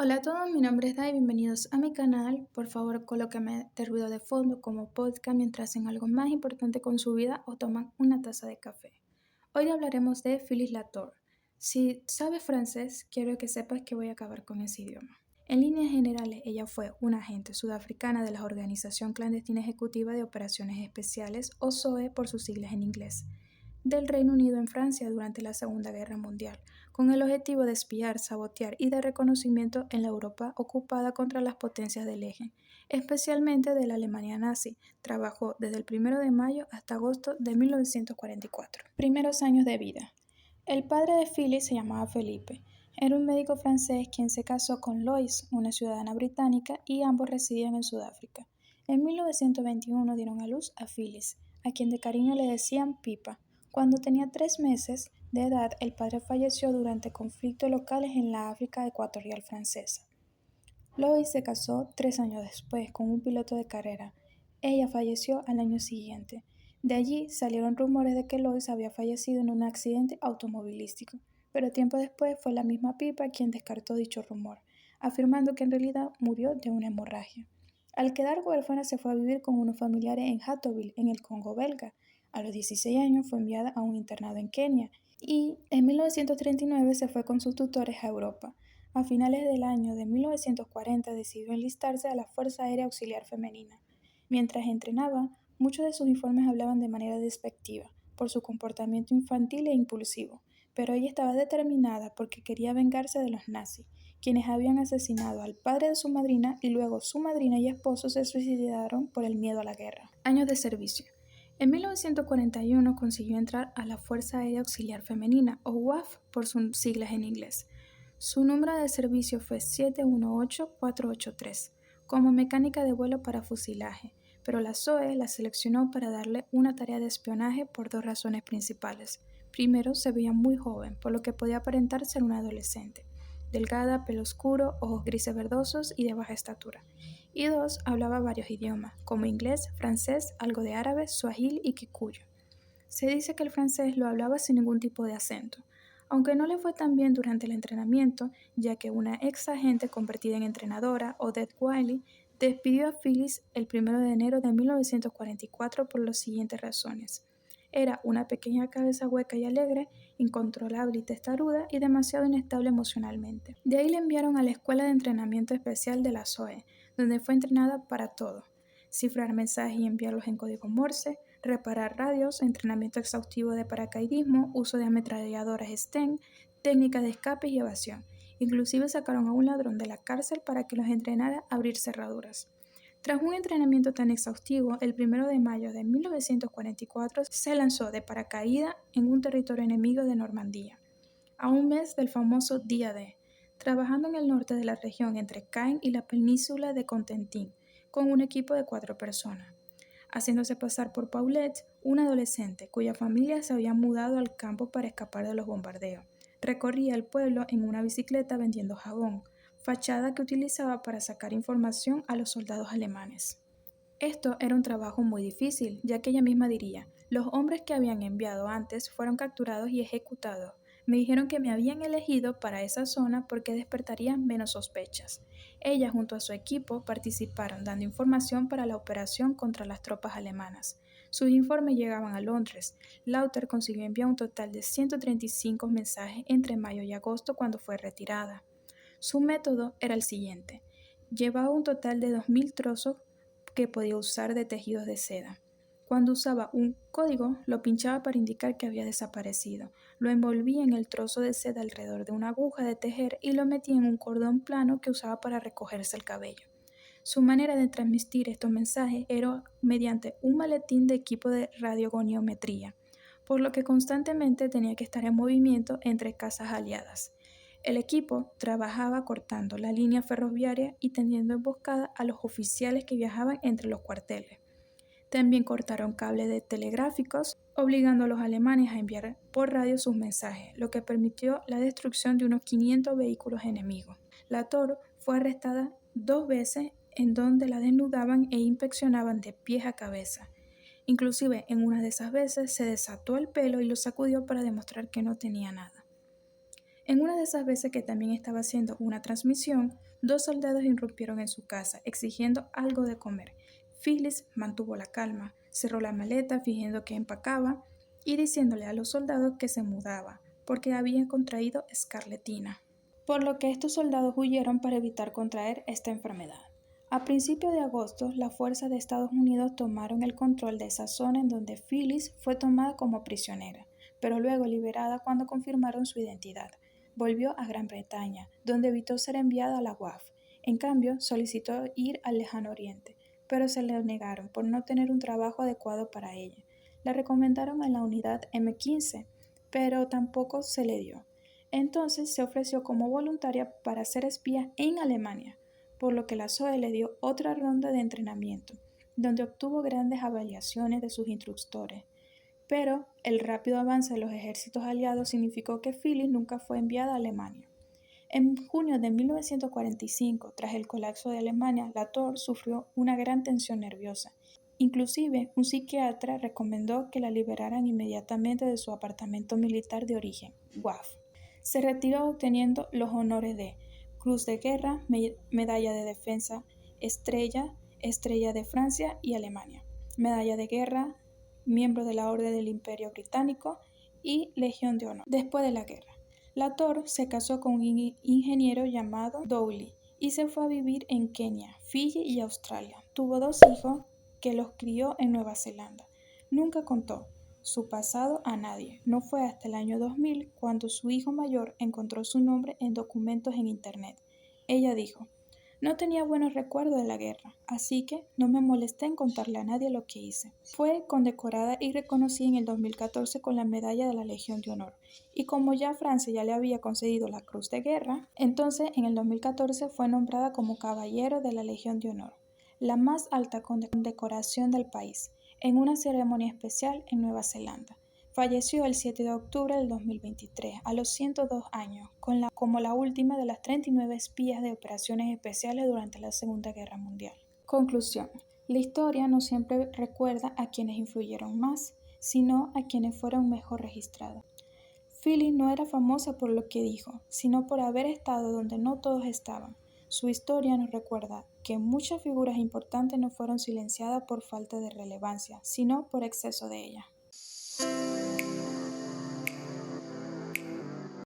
Hola a todos, mi nombre es Dai, bienvenidos a mi canal. Por favor, colóquenme de ruido de fondo como podcast mientras hacen algo más importante con su vida o toman una taza de café. Hoy hablaremos de Phyllis Latour. Si sabes francés, quiero que sepas que voy a acabar con ese idioma. En líneas generales, ella fue una agente sudafricana de la Organización Clandestina Ejecutiva de Operaciones Especiales, o SOE por sus siglas en inglés, del Reino Unido en Francia durante la Segunda Guerra Mundial, con el objetivo de espiar, sabotear y dar reconocimiento en la Europa ocupada contra las potencias del eje, especialmente de la Alemania nazi. Trabajó desde el 1 de mayo hasta agosto de 1944. Primeros años de vida. El padre de Phyllis se llamaba Felipe. Era un médico francés quien se casó con Lois, una ciudadana británica, y ambos residían en Sudáfrica. En 1921 dieron a luz a Phyllis, a quien de cariño le decían Pipa. Cuando tenía 3 meses de edad, el padre falleció durante conflictos locales en la África ecuatorial francesa. Lois se casó 3 años después con un piloto de carrera. Ella falleció al año siguiente. De allí salieron rumores de que Lois había fallecido en un accidente automovilístico, pero tiempo después fue la misma Pipa quien descartó dicho rumor, afirmando que en realidad murió de una hemorragia. Al quedar huérfana se fue a vivir con unos familiares en Hatoville, en el Congo belga. A los 16 años fue enviada a un internado en Kenia y en 1939 se fue con sus tutores a Europa. A finales del año de 1940 decidió enlistarse a la Fuerza Aérea Auxiliar Femenina. Mientras entrenaba, muchos de sus informes hablaban de manera despectiva por su comportamiento infantil e impulsivo, pero ella estaba determinada porque quería vengarse de los nazis, quienes habían asesinado al padre de su madrina y luego su madrina y esposo se suicidaron por el miedo a la guerra. Años de servicio. En 1941 consiguió entrar a la Fuerza Aérea Auxiliar Femenina, o WAF por sus siglas en inglés. Su número de servicio fue 718483, como mecánica de vuelo para fusilaje, pero la SOE la seleccionó para darle una tarea de espionaje por dos razones principales. Primero, se veía muy joven, por lo que podía aparentar ser una adolescente, delgada, pelo oscuro, ojos grises verdosos y de baja estatura. Y dos, hablaba varios idiomas, como inglés, francés, algo de árabe, suajil y kikuyu. Se dice que el francés lo hablaba sin ningún tipo de acento, aunque no le fue tan bien durante el entrenamiento, ya que una ex agente convertida en entrenadora, Odette Wiley, despidió a Phyllis el 1 de enero de 1944 por las siguientes razones. Era una pequeña cabeza hueca y alegre, incontrolable y testaruda y demasiado inestable emocionalmente. De ahí le enviaron a la Escuela de Entrenamiento Especial de la SOE, donde fue entrenada para todo: cifrar mensajes y enviarlos en código Morse, reparar radios, entrenamiento exhaustivo de paracaidismo, uso de ametralladoras Sten, técnicas de escape y evasión. Inclusive sacaron a un ladrón de la cárcel para que los entrenara a abrir cerraduras. Tras un entrenamiento tan exhaustivo, el 1 de mayo de 1944 se lanzó de paracaídas en un territorio enemigo de Normandía, a un mes del famoso Día D, trabajando en el norte de la región entre Caen y la península de Cotentin, con un equipo de 4 personas, haciéndose pasar por Paulette, una adolescente cuya familia se había mudado al campo para escapar de los bombardeos. Recorría el pueblo en una bicicleta vendiendo jabón, fachada que utilizaba para sacar información a los soldados alemanes. Esto era un trabajo muy difícil, ya que ella misma diría: los hombres que habían enviado antes fueron capturados y ejecutados. Me dijeron que me habían elegido para esa zona porque despertaría menos sospechas. Ella junto a su equipo participaron dando información para la operación contra las tropas alemanas. Sus informes llegaban a Londres. Lauter consiguió enviar un total de 135 mensajes entre mayo y agosto cuando fue retirada. Su método era el siguiente: llevaba un total de 2000 trozos que podía usar de tejidos de seda. Cuando usaba un código, lo pinchaba para indicar que había desaparecido. Lo envolvía en el trozo de seda alrededor de una aguja de tejer y lo metía en un cordón plano que usaba para recogerse el cabello. Su manera de transmitir estos mensajes era mediante un maletín de equipo de radiogoniometría, por lo que constantemente tenía que estar en movimiento entre casas aliadas. El equipo trabajaba cortando la línea ferroviaria y tendiendo emboscada a los oficiales que viajaban entre los cuarteles. También cortaron cables de telegráficos, obligando a los alemanes a enviar por radio sus mensajes, lo que permitió la destrucción de unos 500 vehículos enemigos. Latour fue arrestada 2 veces, en donde la desnudaban e inspeccionaban de pies a cabeza. Inclusive en una de esas veces se desató el pelo y lo sacudió para demostrar que no tenía nada. En una de esas veces que también estaba haciendo una transmisión, 2 soldados irrumpieron en su casa exigiendo algo de comer. Phyllis mantuvo la calma, cerró la maleta fingiendo que empacaba y diciéndole a los soldados que se mudaba porque habían contraído escarlatina, por lo que estos soldados huyeron para evitar contraer esta enfermedad. A principios de agosto, las fuerzas de Estados Unidos tomaron el control de esa zona en donde Phyllis fue tomada como prisionera, pero luego liberada cuando confirmaron su identidad. Volvió a Gran Bretaña, donde evitó ser enviada a la UAF. En cambio, solicitó ir al Lejano Oriente, pero se le negaron por no tener un trabajo adecuado para ella. La recomendaron a la unidad M15, pero tampoco se le dio. Entonces se ofreció como voluntaria para ser espía en Alemania, por lo que la SOE le dio otra ronda de entrenamiento, donde obtuvo grandes avaliaciones de sus instructores. Pero el rápido avance de los ejércitos aliados significó que Phyllis nunca fue enviada a Alemania. En junio de 1945, tras el colapso de Alemania, Latour sufrió una gran tensión nerviosa. Inclusive, un psiquiatra recomendó que la liberaran inmediatamente de su apartamento militar de origen, WAF. Se retiró obteniendo los honores de Cruz de Guerra, Medalla de Defensa, Estrella de Francia y Alemania, Medalla de Guerra, miembro de la Orden del Imperio Británico y Legión de Honor. Después de la guerra, Latour se casó con un ingeniero llamado Dowley y se fue a vivir en Kenia, Fiyi y Australia. Tuvo 2 hijos que los crió en Nueva Zelanda. Nunca contó su pasado a nadie. No fue hasta el año 2000 cuando su hijo mayor encontró su nombre en documentos en Internet. Ella dijo: no tenía buenos recuerdos de la guerra, así que no me molesté en contarle a nadie lo que hice. Fue condecorada y reconocida en el 2014 con la Medalla de la Legión de Honor. Y como ya Francia ya le había concedido la Cruz de Guerra, entonces en el 2014 fue nombrada como Caballero de la Legión de Honor, la más alta condecoración del país, en una ceremonia especial en Nueva Zelanda. Falleció el 7 de octubre del 2023, a los 102 años, como la última de las 39 espías de operaciones especiales durante la Segunda Guerra Mundial. Conclusión: la historia no siempre recuerda a quienes influyeron más, sino a quienes fueron mejor registrados. Phyllis no era famosa por lo que dijo, sino por haber estado donde no todos estaban. Su historia nos recuerda que muchas figuras importantes no fueron silenciadas por falta de relevancia, sino por exceso de ella.